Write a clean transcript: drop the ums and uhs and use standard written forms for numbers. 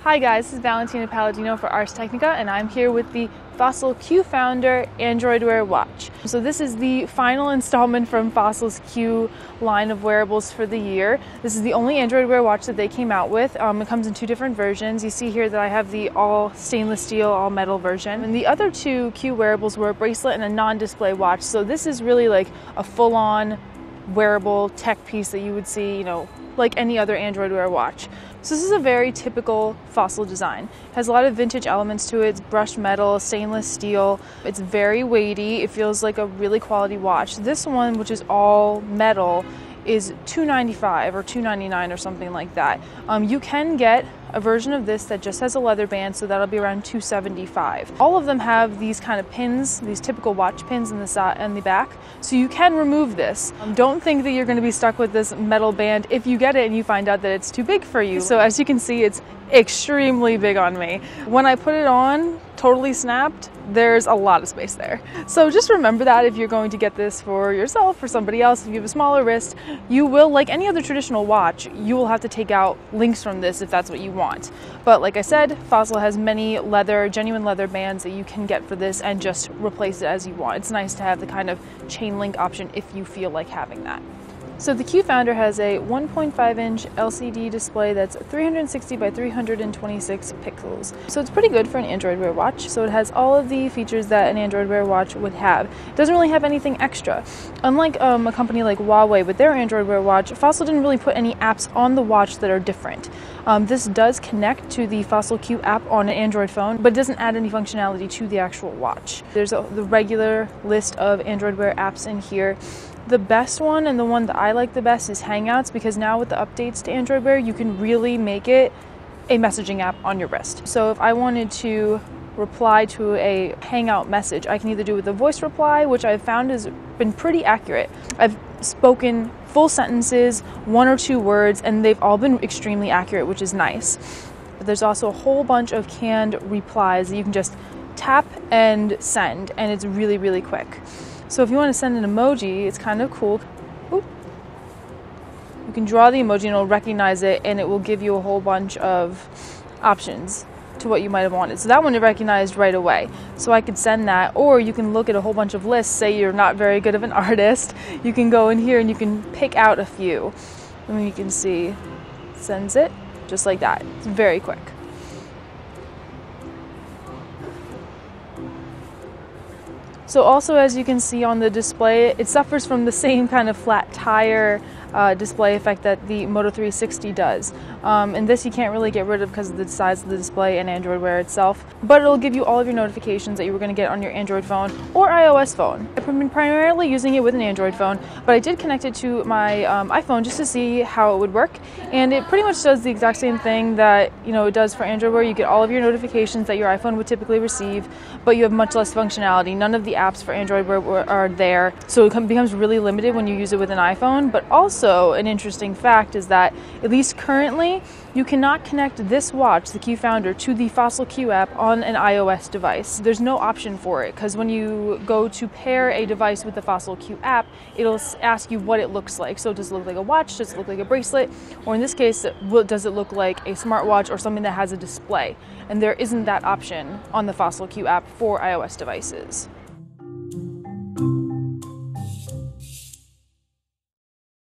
Hi guys, this is Valentina Palladino for Ars Technica, and I'm here with the Fossil Q Founder Android Wear watch. So this is the final installment from Fossil's Q line of wearables for the year. This is the only Android Wear watch that they came out with. It comes in two different versions. You see here that I have the all stainless steel, all metal version. And the other two Q wearables were a bracelet and a non-display watch. So this is really like a full-on wearable tech piece that you would see, like any other Android Wear watch. So this is a very typical Fossil design. It has a lot of vintage elements to it. It's brushed metal, stainless steel. It's very weighty. It feels like a really quality watch. This one, which is all metal, is $295 or $299 or something like that. You can get a version of this that just has a leather band, so that'll be around $275. All of them have these kind of pins, these typical watch pins in the side and the back, so you can remove this. Don't think that you're going to be stuck with this metal band if you get it and you find out that it's too big for you. So as you can see, it's extremely big on me. When I put it on, totally snapped, there's a lot of space there. So just remember that if you're going to get this for yourself or somebody else, if you have a smaller wrist, you will, like any other traditional watch, you will have to take out links from this if that's what you want. But like I said, Fossil has many genuine leather bands that you can get for this and just replace it as you want. It's nice to have the kind of chain link option if you feel like having that. So the Q Founder has a 1.5-inch LCD display that's 360 by 326 pixels. So it's pretty good for an Android Wear watch. So it has all of the features that an Android Wear watch would have. It doesn't really have anything extra. Unlike a company like Huawei with their Android Wear watch, Fossil didn't really put any apps on the watch that are different. This does connect to the Fossil Q app on an Android phone, but it doesn't add any functionality to the actual watch. There's the regular list of Android Wear apps in here. The best one, and the one that I like the best, is Hangouts, because now with the updates to Android Wear, you can really make it a messaging app on your wrist. So if I wanted to reply to a Hangout message, I can either do it with a voice reply, which I've found has been pretty accurate. I've spoken full sentences, one or two words, and they've all been extremely accurate, which is nice. But there's also a whole bunch of canned replies that you can just tap and send, and it's really, really quick. So if you want to send an emoji, it's kind of cool. Oop. You can draw the emoji and it'll recognize it, and it will give you a whole bunch of options to what you might have wanted. So that one it recognized right away. So I could send that, or you can look at a whole bunch of lists. Say you're not very good of an artist, you can go in here and you can pick out a few. And then you can see, it sends it just like that. It's very quick. So also, as you can see on the display, it suffers from the same kind of flat tire display effect that the Moto 360 does. And this you can't really get rid of because of the size of the display and Android Wear itself, but it'll give you all of your notifications that you were going to get on your Android phone or iOS phone. I've been primarily using it with an Android phone, but I did connect it to my iPhone just to see how it would work, and it pretty much does the exact same thing that it does for Android Wear. You get all of your notifications that your iPhone would typically receive, but you have much less functionality. None of the apps for Android Wear are there, so it becomes really limited when you use it with an iPhone. But also, an interesting fact is that, at least currently, you cannot connect this watch, the Q Founder, to the Fossil Q app on an iOS device. There's no option for it, because when you go to pair a device with the Fossil Q app, it'll ask you what it looks like. So does it look like a watch? Does it look like a bracelet? Or in this case, does it look like a smartwatch or something that has a display? And there isn't that option on the Fossil Q app for iOS devices.